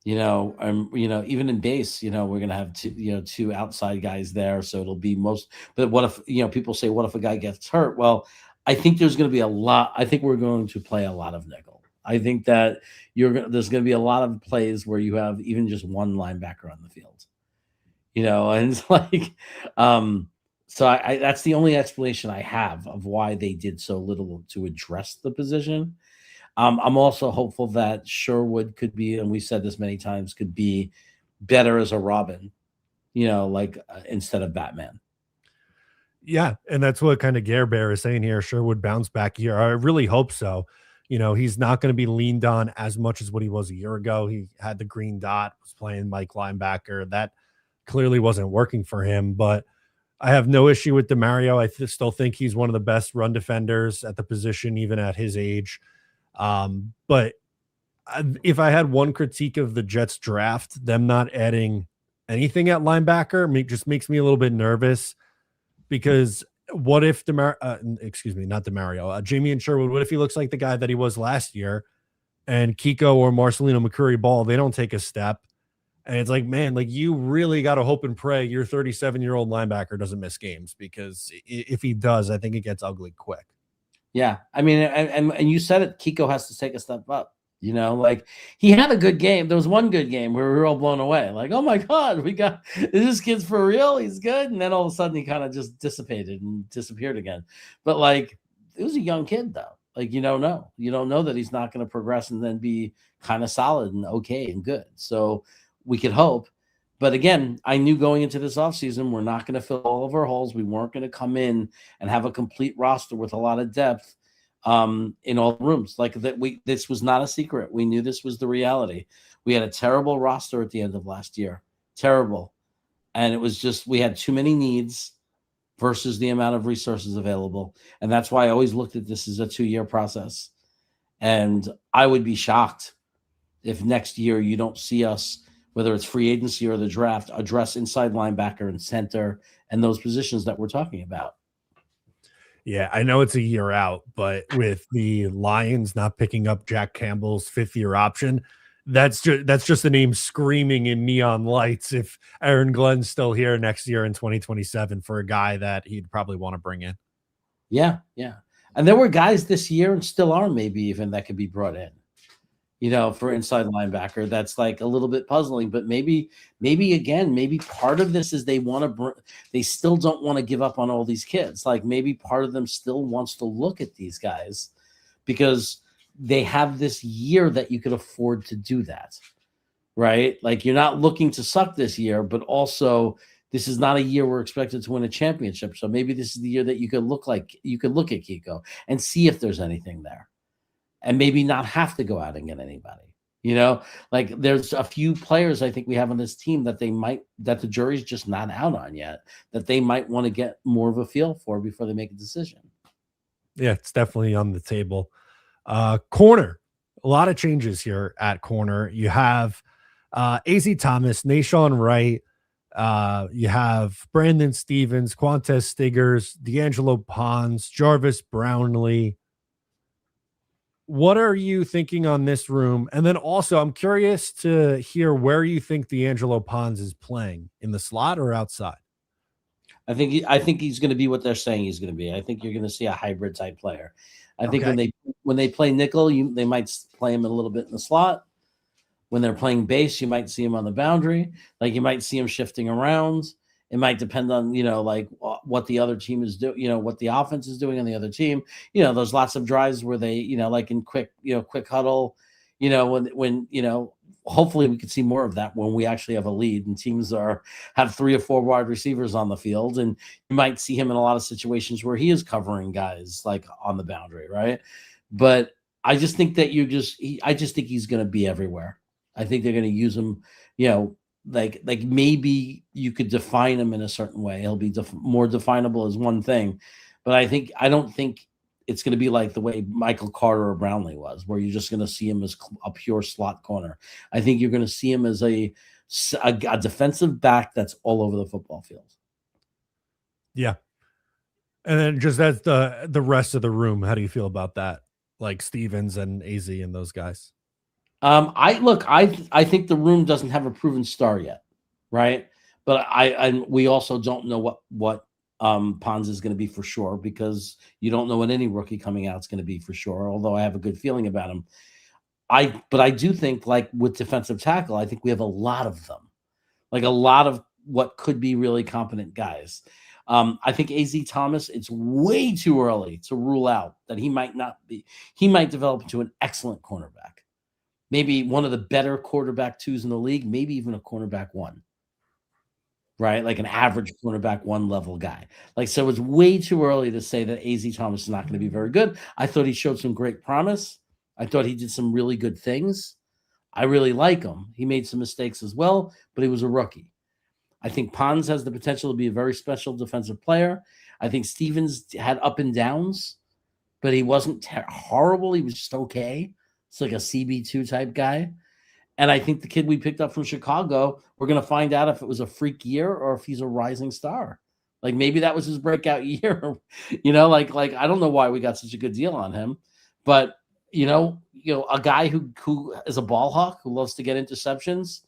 Even in base, we're going to have two outside guys there, so it'll be most. But what if people say, what if a guy gets hurt? Well, I think there's going to be a lot. I think we're going to play a lot of nickel. I think that there's going to be a lot of plays where you have even just one linebacker on the field, and it's like, so I that's the only explanation I have of why they did so little to address the position. I'm also hopeful that Sherwood could be, and we've said this many times, could be better as a Robin, instead of Batman. Yeah, and that's what kind of Gare Bear is saying here. Sherwood bounce back here. I really hope so. He's not going to be leaned on as much as what he was a year ago. He had the green dot, was playing Mike linebacker. That clearly wasn't working for him, but I have no issue with Demario. I still think he's one of the best run defenders at the position, even at his age. But if I had one critique of the Jets draft, them not adding anything at linebacker just makes me a little bit nervous, because what if not Demario, Jamie and Sherwood, what if he looks like the guy that he was last year, and Kiko or Marcelino McCreary Ball, they don't take a step, and it's like, man, like you really got to hope and pray your 37-year-old linebacker doesn't miss games, because if he does, I think it gets ugly quick. Yeah, I mean, and you said it, Kiko has to take a step up. Like he had a good game. There was one good game where we were all blown away. Like, oh my God, is this kid's for real? He's good. And then all of a sudden he kind of just dissipated and disappeared again. But like, it was a young kid though. Like, you don't know that he's not going to progress and then be kind of solid and okay and good. So we could hope. But again, I knew going into this offseason, we're not going to fill all of our holes. We weren't going to come in and have a complete roster with a lot of depth in all rooms. Like that, this was not a secret. We knew this was the reality. We had a terrible roster at the end of last year. Terrible. And it was just, we had too many needs versus the amount of resources available. And that's why I always looked at this as a 2-year process. And I would be shocked if next year you don't see us whether it's free agency or the draft, address inside linebacker and center and those positions that we're talking about. Yeah, I know it's a year out, but with the Lions not picking up Jack Campbell's fifth-year option, that's just a name screaming in neon lights if Aaron Glenn's still here next year in 2027 for a guy that he'd probably want to bring in. Yeah, yeah. And there were guys this year and still are maybe even that could be brought in, for inside linebacker. That's like a little bit puzzling, but maybe again, maybe part of this is they still don't want to give up on all these kids. Like maybe part of them still wants to look at these guys because they have this year that you could afford to do that, right? Like you're not looking to suck this year, but also this is not a year we're expected to win a championship. So maybe this is the year that you could look at Kiko and see if there's anything there. And maybe not have to go out and get anybody, like there's a few players I think we have on this team that that the jury's just not out on yet, that they might want to get more of a feel for before they make a decision. Yeah, it's definitely on the table. Corner, a lot of changes here at corner. You have AZ Thomas, Nashawn Wright, you have Brandon Stevens, Quantez Stiggers, D'Angelo Pons, Jarvis Brownlee. What are you thinking on this room? And then also, I'm curious to hear where you think D'Angelo Pons is playing, in the slot or outside. I think he's going to be what they're saying he's going to be. I think you're going to see a hybrid type player. I think when they play nickel, they might play him a little bit in the slot. When they're playing base, you might see him on the boundary. Like you might see him shifting around. It might depend on, like what the other team is doing, what the offense is doing on the other team. There's lots of drives where they, like in quick huddle, when hopefully we could see more of that when we actually have a lead and teams have 3 or 4 wide receivers on the field. And you might see him in a lot of situations where he is covering guys like on the boundary. Right. But I just think that I just think he's going to be everywhere. I think they're going to use him, like maybe you could define him in a certain way. He'll be more definable as one thing, but I don't think it's going to be like the way Michael Carter or Brownlee was, where you're just going to see him as a pure slot corner. I think you're going to see him as a defensive back that's all over the football field. Yeah. And then just as the rest of the room, how do you feel about that? Like Stevens and AZ and those guys? I think the room doesn't have a proven star yet, right? But we also don't know what Pons is going to be for sure, because you don't know what any rookie coming out is going to be for sure. Although I have a good feeling about him, but I do think, like with defensive tackle, I think we have a lot of them, like a lot of what could be really competent guys. I think AZ Thomas, it's way too early to rule out that he might not be. He might develop into an excellent cornerback. Maybe one of the better quarterback 2s in the league, maybe even a cornerback 1, right? Like an average cornerback 1 level guy. Like, so it's way too early to say that AZ Thomas is not going to be very good. I thought he showed some great promise. I thought he did some really good things. I really like him. He made some mistakes as well, but he was a rookie. I think Pons has the potential to be a very special defensive player. I think Stevens had up and downs, but he wasn't horrible. He was just okay. It's like a CB2 type guy. And I think the kid we picked up from Chicago, we're going to find out if it was a freak year or if he's a rising star. Like maybe that was his breakout year. Like I don't know why we got such a good deal on him. But, a guy who is a ball hawk, who loves to get interceptions,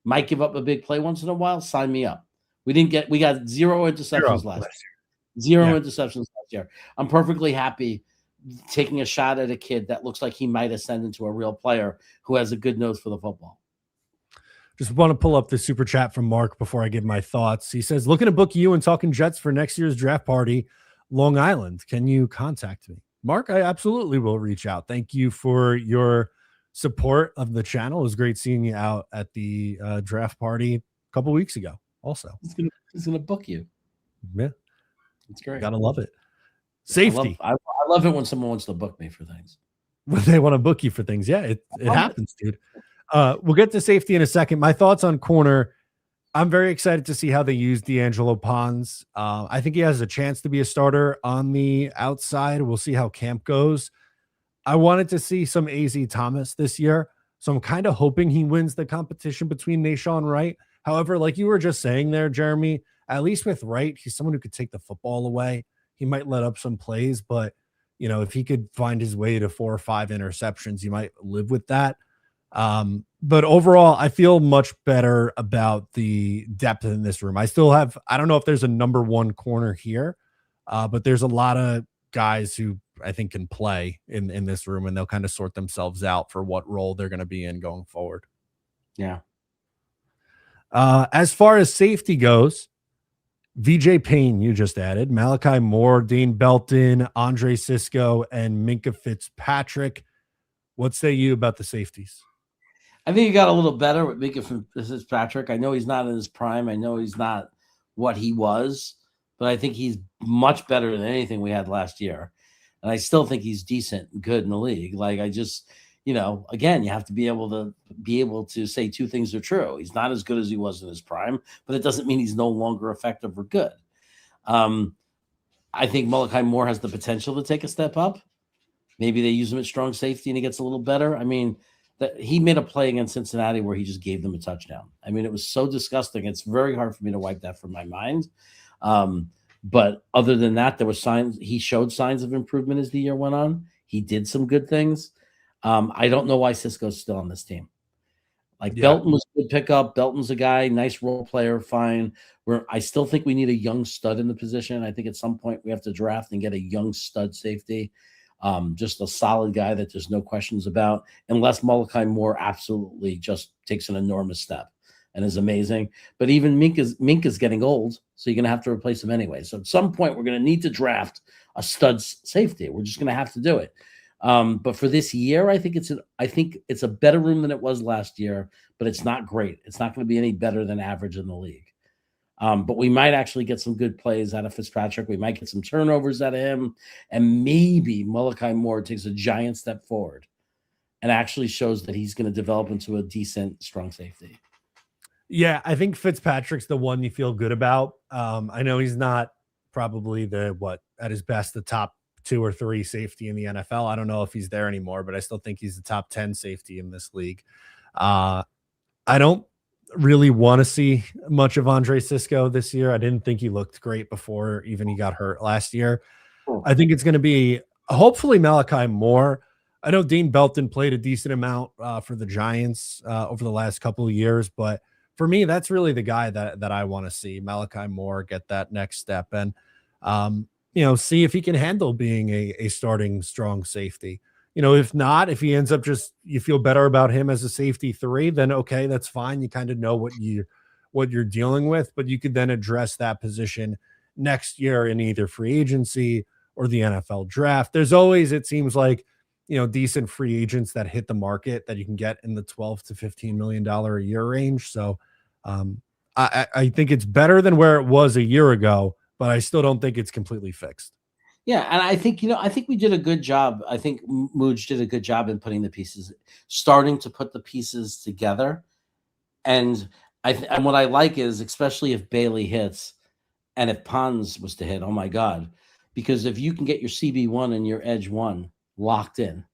might give up a big play once in a while. Sign me up. We got 0 interceptions last year. Zero interceptions last year. I'm perfectly happy taking a shot at a kid that looks like he might ascend into a real player who has a good nose for the football. Just want to pull up the super chat from Mark before I give my thoughts. He says, looking to book you and Talking Jets for next year's draft party, Long Island. Can you contact me? Mark, I absolutely will reach out. Thank you for your support of the channel. It was great seeing you out at the draft party a couple weeks ago. Also, he's gonna book you. Yeah, it's great. Gotta love it. Safety. I love it when someone wants to book me for things. When they want to book you for things, yeah, it happens, dude. We'll get to safety in a second. My thoughts on corner. I'm very excited to see how they use D'Angelo Pons. I think he has a chance to be a starter on the outside. We'll see how camp goes. I wanted to see some AZ Thomas this year. So I'm kind of hoping he wins the competition between Nashawn Wright. However, like you were just saying there, Jeremy, at least with Wright, he's someone who could take the football away. He might let up some plays, but if he could find his way to 4 or 5 interceptions, you might live with that. But overall, I feel much better about the depth in this room. I don't know if there's a number one corner here, but there's a lot of guys who I think can play in this room, and they'll kind of sort themselves out for what role they're going to be in going forward. Yeah. As far as safety goes, VJ Payne, you just added, Malachi Moore, Dean Belton, Andre Cisco, and Minkah Fitzpatrick. What say you about the safeties? I think he got a little better with Minkah Fitzpatrick. I know he's not in his prime. I know he's not what he was, but I think he's much better than anything we had last year. And I still think he's decent and good in the league. Like, I just, again, you have to be able to say two things are true. He's not as good as he was in his prime, but it doesn't mean he's no longer effective or good. I think Malachi Moore has the potential to take a step up. Maybe they use him at strong safety and he gets a little better. I mean, he made a play against Cincinnati where he just gave them a touchdown. I mean, it was so disgusting. It's very hard for me to wipe that from my mind. But other than that, there were signs. He showed signs of improvement as the year went on. He did some good things. I don't know why Cisco's still on this team. Belton was a good pickup. Belton's a guy, nice role player, fine. I still think we need a young stud in the position. I think at some point we have to draft and get a young stud safety. Just a solid guy that there's no questions about, unless Malachi Moore absolutely just takes an enormous step and is amazing. But even Minkah's getting old, so you're going to have to replace him anyway. So at some point, we're going to need to draft a stud safety. We're just going to have to do it. But for this year, I think it's a better room than it was last year, but it's not great. It's not going to be any better than average in the league. But we might actually get some good plays out of Fitzpatrick. We might get some turnovers out of him. And maybe Malachi Moore takes a giant step forward and actually shows that he's going to develop into a decent, strong safety. Yeah, I think Fitzpatrick's the one you feel good about. I know he's not probably at his best, the top 2 or 3 safety in the NFL. I don't know if he's there anymore, but I still think he's the top 10 safety in this league. I don't really want to see much of Andre Cisco this year. I didn't think he looked great before even he got hurt last year. I think it's going to be hopefully Malachi Moore. I know Dean Belton played a decent amount for the Giants over the last couple of years, but for me, that's really the guy that I want to see. Malachi Moore get that next step and see if he can handle being a starting strong safety. If not, if he ends up you feel better about him as a safety 3, then okay, that's fine. You kind of know what you're dealing with, but you could then address that position next year in either free agency or the NFL draft. There's always, it seems like, decent free agents that hit the market that you can get in the $12 to $15 million a year range. So I think it's better than where it was a year ago, but I still don't think it's completely fixed. Yeah, and I think we did a good job. I think Mooj did a good job in putting the pieces, starting to put the pieces together. And and what I like is, especially if Bailey hits, and if Pons was to hit, oh my God, because if you can get your CB1 and your Edge 1 locked in,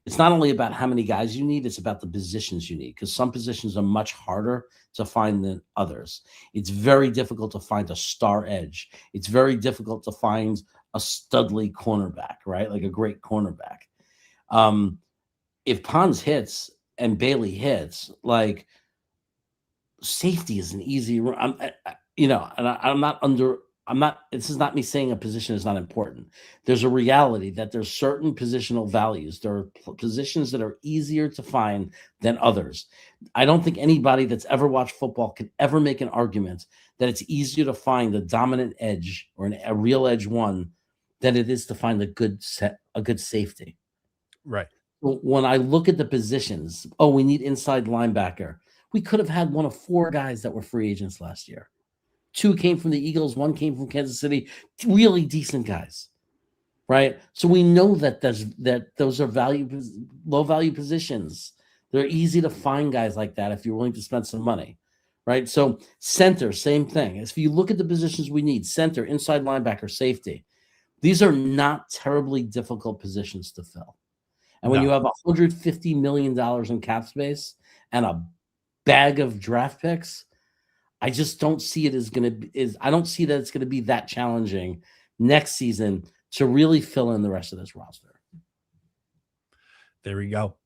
it's not only about how many guys you need, it's about the positions you need, because some positions are much harder to find than others. It's very difficult to find a star edge. It's very difficult to find a studly cornerback, right? Like a great cornerback. If Pons hits and Bailey hits, like, safety is an easy, this is not me saying a position is not important. There's a reality that there's certain positional values. There are positions that are easier to find than others. I don't think anybody that's ever watched football can ever make an argument that it's easier to find a dominant edge or a real edge 1 than it is to find a good safety. Right. When I look at the positions, we need inside linebacker. We could have had one of 4 guys that were free agents last year. 2 came from the Eagles, 1 came from Kansas City. Really decent guys, right? So we know that those are low value positions. They're easy to find guys like that if you're willing to spend some money, right? So center, same thing. If you look at the positions we need, center, inside linebacker, safety, these are not terribly difficult positions to fill. And when No. you have $150 million in cap space and a bag of draft picks, I just don't see it as going to I don't see that it's going to be that challenging next season to really fill in the rest of this roster. There we go.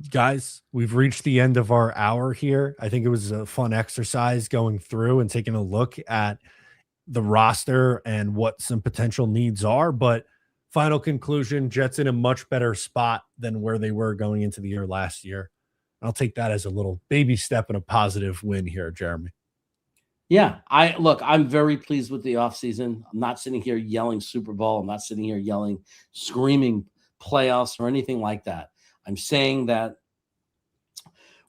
Guys, we've reached the end of our hour here. I think it was a fun exercise going through and taking a look at the roster and what some potential needs are. But final conclusion, Jets in a much better spot than where they were going into the year last year. I'll take that as a little baby step and a positive win here, Jeremy. Yeah, I'm very pleased with the offseason. I'm not sitting here yelling Super Bowl. I'm not sitting here yelling, screaming playoffs or anything like that. I'm saying that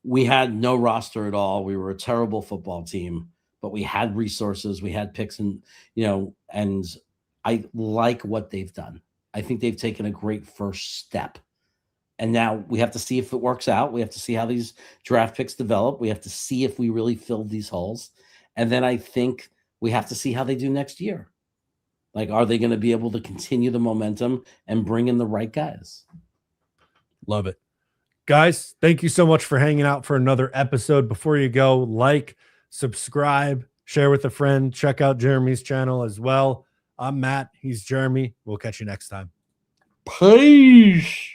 we had no roster at all. We were a terrible football team, but we had resources, we had picks, and and I like what they've done. I think they've taken a great first step. And now we have to see if it works out. We have to see how these draft picks develop. We have to see if we really filled these holes. And then I think we have to see how they do next year. Like, are they going to be able to continue the momentum and bring in the right guys? Love it. Guys, thank you so much for hanging out for another episode. Before you go, like, subscribe, share with a friend. Check out Jeremy's channel as well. I'm Matt. He's Jeremy. We'll catch you next time. Peace.